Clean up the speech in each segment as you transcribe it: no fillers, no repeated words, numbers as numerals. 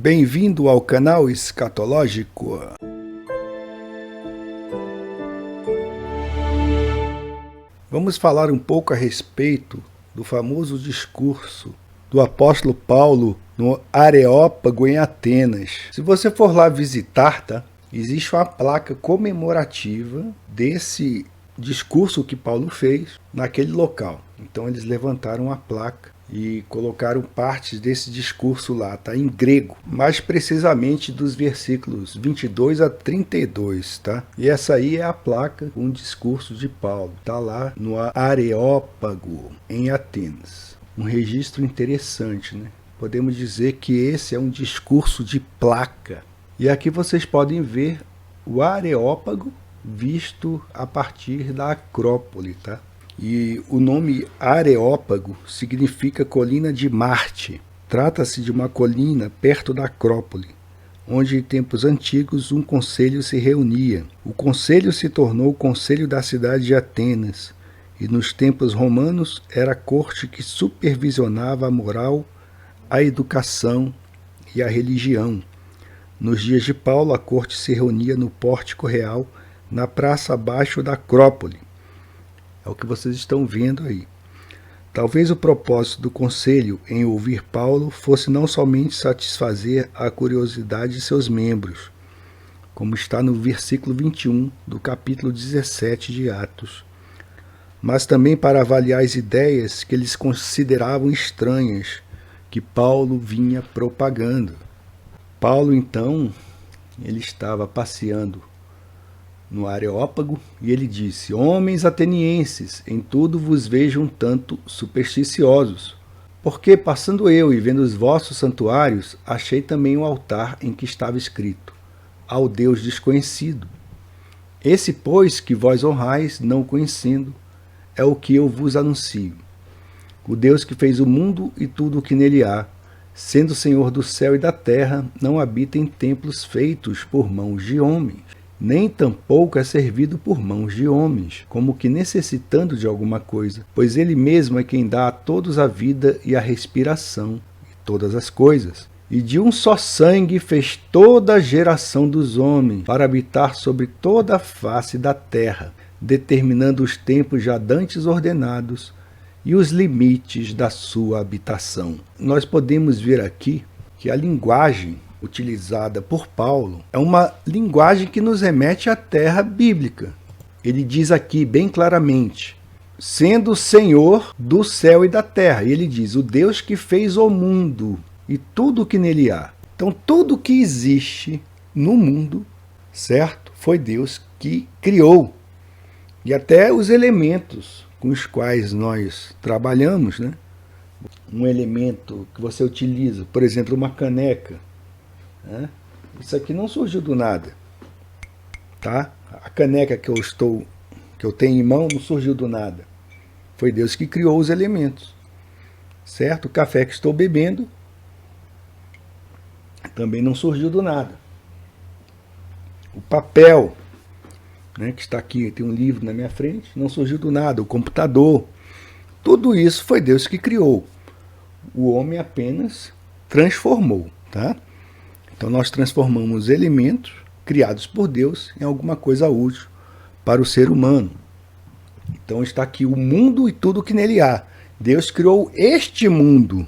Bem-vindo ao canal Escatológico. Vamos falar um pouco a respeito do famoso discurso do apóstolo Paulo no Areópago em Atenas. Se você for lá visitar, existe uma placa comemorativa desse discurso que Paulo fez naquele local. Então eles levantaram a placa e colocaram partes desse discurso lá, em grego, mais precisamente dos versículos 22 a 32, E essa aí é a placa com o discurso de Paulo, lá no Areópago em Atenas. Um registro interessante, Podemos dizer que esse é um discurso de placa. E aqui vocês podem ver o Areópago visto a partir da Acrópole, E o nome Areópago significa colina de Marte. Trata-se de uma colina perto da Acrópole, onde em tempos antigos um conselho se reunia. O conselho se tornou o conselho da cidade de Atenas, e nos tempos romanos era a corte que supervisionava a moral, a educação e a religião. Nos dias de Paulo, a corte se reunia no pórtico real, na praça abaixo da Acrópole. É o que vocês estão vendo aí. Talvez o propósito do conselho em ouvir Paulo fosse não somente satisfazer a curiosidade de seus membros, como está no versículo 21 do capítulo 17 de Atos, mas também para avaliar as ideias que eles consideravam estranhas, que Paulo vinha propagando. Paulo, então, ele estava passeando no Areópago, e ele disse: Homens atenienses, em tudo vos vejo um tanto supersticiosos, porque passando eu e vendo os vossos santuários, achei também um altar em que estava escrito: Ao Deus desconhecido. Esse, pois, que vós honrais, não conhecendo, é o que eu vos anuncio. O Deus que fez o mundo e tudo o que nele há, sendo Senhor do céu e da terra, não habita em templos feitos por mãos de homens, nem tampouco é servido por mãos de homens, como que necessitando de alguma coisa, pois ele mesmo é quem dá a todos a vida e a respiração, e todas as coisas. E de um só sangue fez toda a geração dos homens, para habitar sobre toda a face da terra, determinando os tempos já dantes ordenados e os limites da sua habitação. Nós podemos ver aqui que a linguagem utilizada por Paulo é uma linguagem que nos remete à terra bíblica. Ele diz aqui bem claramente: sendo o Senhor do céu e da terra. E ele diz: o Deus que fez o mundo e tudo o que nele há. Então tudo que existe no mundo, certo? Foi Deus que criou. E até os elementos com os quais nós trabalhamos, Um elemento que você utiliza, por exemplo, uma caneca, Isso aqui não surgiu do nada, A caneca que eu tenho em mão não surgiu do nada. Foi Deus que criou os elementos, certo? O café que estou bebendo também não surgiu do nada. O papel, que está aqui, tem um livro na minha frente, não surgiu do nada. O computador, tudo isso foi Deus que criou. O homem apenas transformou, Então nós transformamos elementos criados por Deus em alguma coisa útil para o ser humano. Então está aqui o mundo e tudo que nele há. Deus criou este mundo,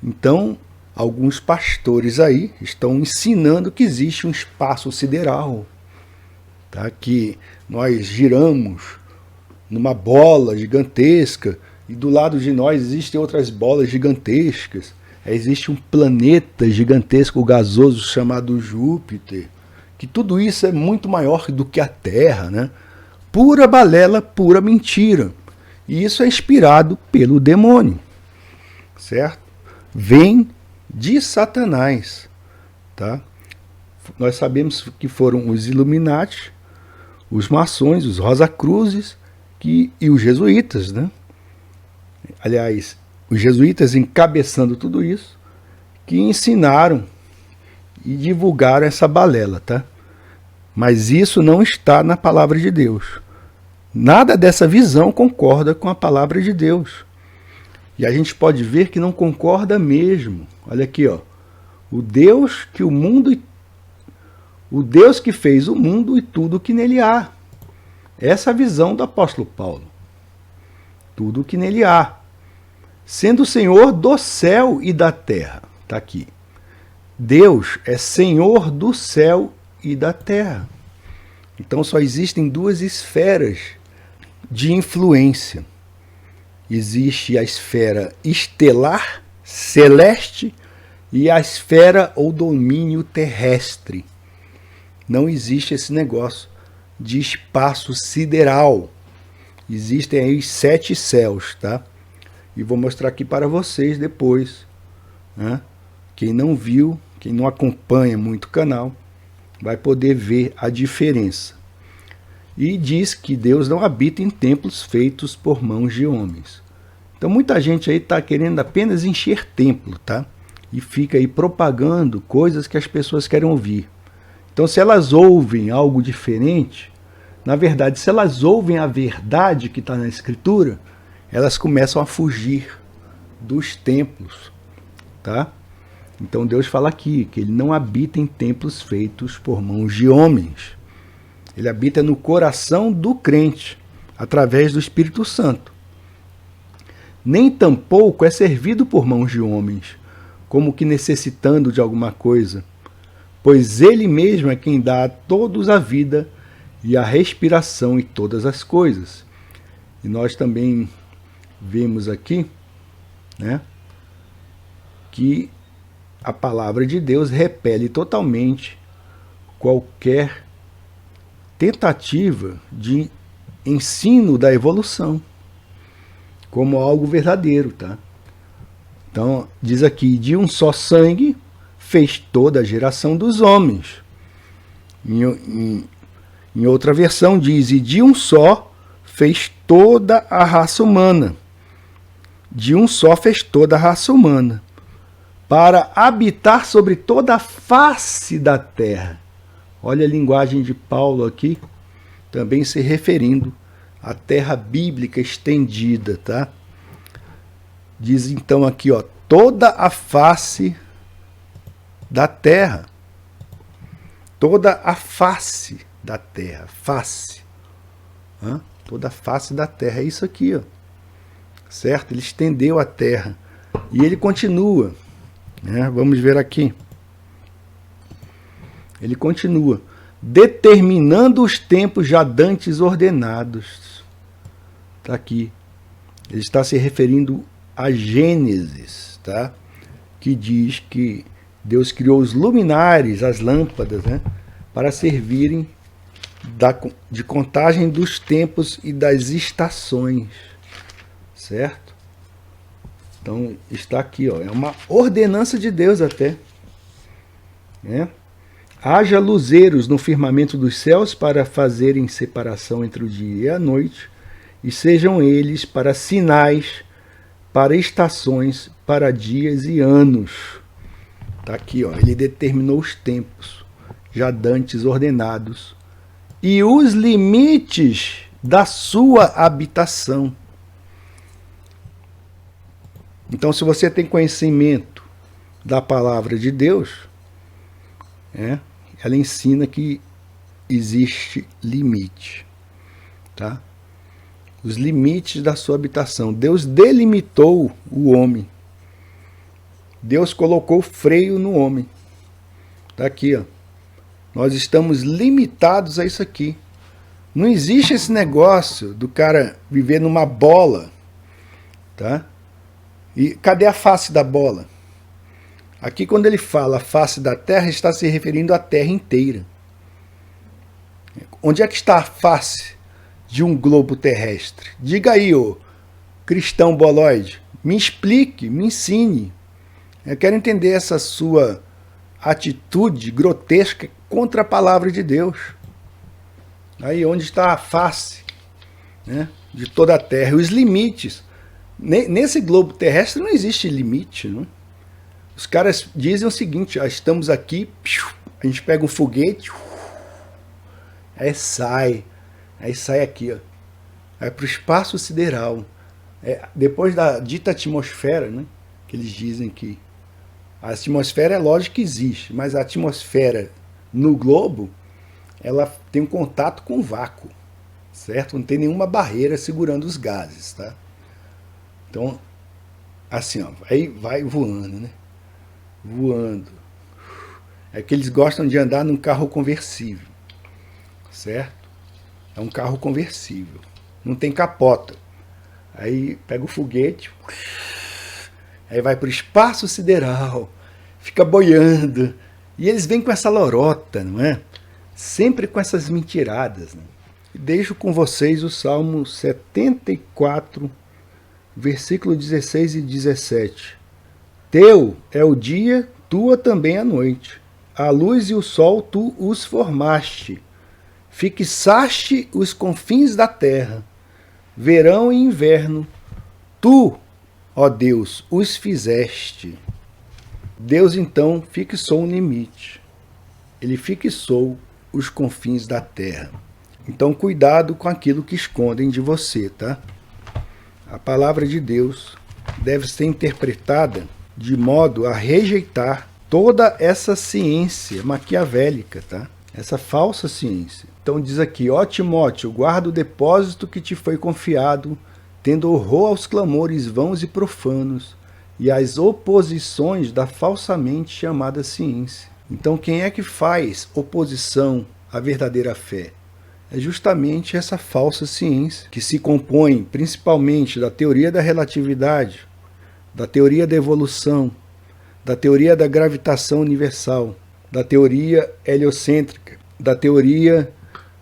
Então alguns pastores aí estão ensinando que existe um espaço sideral, que nós giramos numa bola gigantesca e do lado de nós existem outras bolas gigantescas. Existe um planeta gigantesco gasoso chamado Júpiter, que tudo isso é muito maior do que a Terra, Pura balela, pura mentira. E isso é inspirado pelo demônio, certo? Vem de Satanás, Nós sabemos que foram os Illuminati, os maçons, os Rosacruzes e os jesuítas, Aliás, os jesuítas encabeçando tudo isso, que ensinaram e divulgaram essa balela, Mas isso não está na palavra de Deus. Nada dessa visão concorda com a palavra de Deus. E a gente pode ver que não concorda mesmo. Olha aqui, ó. O Deus que fez o mundo e tudo que nele há. Essa é a visão do apóstolo Paulo. Tudo que nele há. Sendo o Senhor do céu e da terra. Está aqui. Deus é Senhor do céu e da terra. Então só existem duas esferas de influência. Existe a esfera estelar, celeste, e a esfera ou domínio terrestre. Não existe esse negócio de espaço sideral. Existem aí 7 céus, tá? E vou mostrar aqui para vocês depois, né? Quem não viu, quem não acompanha muito o canal, vai poder ver a diferença. E diz que Deus não habita em templos feitos por mãos de homens. Então muita gente aí está querendo apenas encher templo, tá? E fica aí propagando coisas que as pessoas querem ouvir. Então se elas ouvem algo diferente, na verdade, se elas ouvem a verdade que está na Escritura, elas começam a fugir dos templos, tá? Então Deus fala aqui que ele não habita em templos feitos por mãos de homens. Ele habita no coração do crente, através do Espírito Santo. Nem tampouco é servido por mãos de homens, como que necessitando de alguma coisa, pois ele mesmo é quem dá a todos a vida e a respiração e todas as coisas. E nós também vemos aqui, né, que a palavra de Deus repele totalmente qualquer tentativa de ensino da evolução como algo verdadeiro, tá? Então, diz aqui, de um só sangue fez toda a geração dos homens. Em outra versão diz, e de um só fez toda a raça humana. De um só fez toda a raça humana, para habitar sobre toda a face da terra. Olha a linguagem de Paulo aqui, também se referindo à terra bíblica estendida, tá? Diz então aqui, ó, toda a face da terra. Toda a face da terra, face. Toda a face da terra, é isso aqui, ó. Certo? Ele estendeu a terra. E ele continua, né? Vamos ver aqui. Ele continua, determinando os tempos já dantes ordenados. Está aqui. Ele está se referindo a Gênesis, tá? Que diz que Deus criou os luminares, as lâmpadas, né? Para servirem de contagem dos tempos e das estações. Certo? Então, está aqui, ó, é uma ordenança de Deus até. Né? Haja luzeiros no firmamento dos céus para fazerem separação entre o dia e a noite, e sejam eles para sinais, para estações, para dias e anos. Está aqui, ó, ele determinou os tempos, já dantes ordenados, e os limites da sua habitação. Então, se você tem conhecimento da palavra de Deus, ela ensina que existe limite, tá? Os limites da sua habitação. Deus delimitou o homem. Deus colocou freio no homem. Tá aqui, ó. Nós estamos limitados a isso aqui. Não existe esse negócio do cara viver numa bola, tá? E cadê a face da bola? Aqui, quando ele fala a face da terra, está se referindo à terra inteira. Onde é que está a face de um globo terrestre? Diga aí, ô cristão boloide, me explique, me ensine. Eu quero entender essa sua atitude grotesca contra a palavra de Deus. Aí, onde está a face, né, de toda a terra? Os limites. Nesse globo terrestre não existe limite, não? Os caras dizem o seguinte, ó, estamos aqui, a gente pega um foguete, aí sai aqui, ó, vai para o espaço sideral. Depois da dita atmosfera, né, que eles dizem que a atmosfera é lógico que existe, mas a atmosfera no globo, ela tem um contato com o vácuo, certo? Não tem nenhuma barreira segurando os gases, tá? Então, assim, ó, aí vai voando, né? Voando. É que eles gostam de andar num carro conversível, certo? É um carro conversível. Não tem capota. Aí pega o foguete, aí vai para o espaço sideral, fica boiando. E eles vêm com essa lorota, não é? Sempre com essas mentiradas. Né? Deixo com vocês o Salmo 74, versículo 16 e 17. Teu é o dia, tua também a noite. A luz e o sol tu os formaste. Fixaste os confins da terra. Verão e inverno, tu, ó Deus, os fizeste. Deus então fixou um limite. Ele fixou os confins da terra. Então cuidado com aquilo que escondem de você, tá? A palavra de Deus deve ser interpretada de modo a rejeitar toda essa ciência maquiavélica, tá? Essa falsa ciência. Então diz aqui, ó Timóteo, guarda o depósito que te foi confiado, tendo horror aos clamores vãos e profanos, e às oposições da falsamente chamada ciência. Então quem é que faz oposição à verdadeira fé? É justamente essa falsa ciência, que se compõe principalmente da teoria da relatividade, da teoria da evolução, da teoria da gravitação universal, da teoria heliocêntrica, da teoria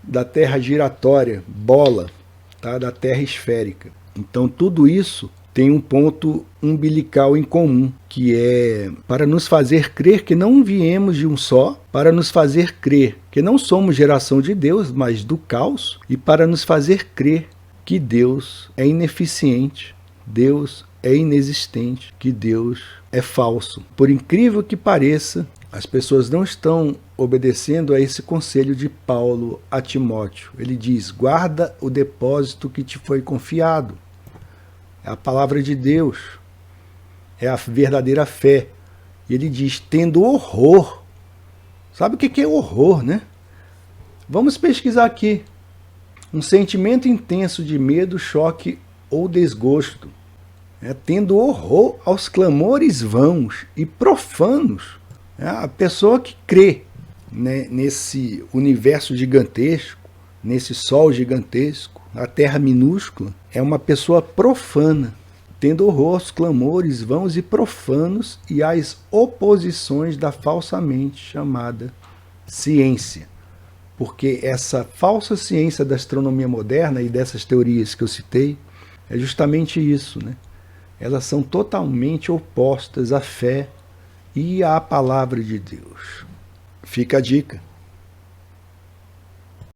da Terra giratória, bola, tá? Da Terra esférica. Então tudo isso tem um ponto umbilical em comum, que é para nos fazer crer que não viemos de um só, para nos fazer crer que não somos geração de Deus, mas do caos, e para nos fazer crer que Deus é ineficiente, Deus é inexistente, que Deus é falso. Por incrível que pareça, as pessoas não estão obedecendo a esse conselho de Paulo a Timóteo. Ele diz, guarda o depósito que te foi confiado. É a palavra de Deus, é a verdadeira fé. E ele diz, tendo horror. Sabe o que é horror, né? Vamos pesquisar aqui. Um sentimento intenso de medo, choque ou desgosto. Tendo horror aos clamores vãos e profanos. A pessoa que crê, né, nesse universo gigantesco, nesse sol gigantesco, a terra minúscula, é uma pessoa profana, tendo horror aos clamores vãos e profanos e às oposições da falsamente chamada ciência. Porque essa falsa ciência da astronomia moderna e dessas teorias que eu citei, é justamente isso, né? Elas são totalmente opostas à fé e à palavra de Deus. Fica a dica.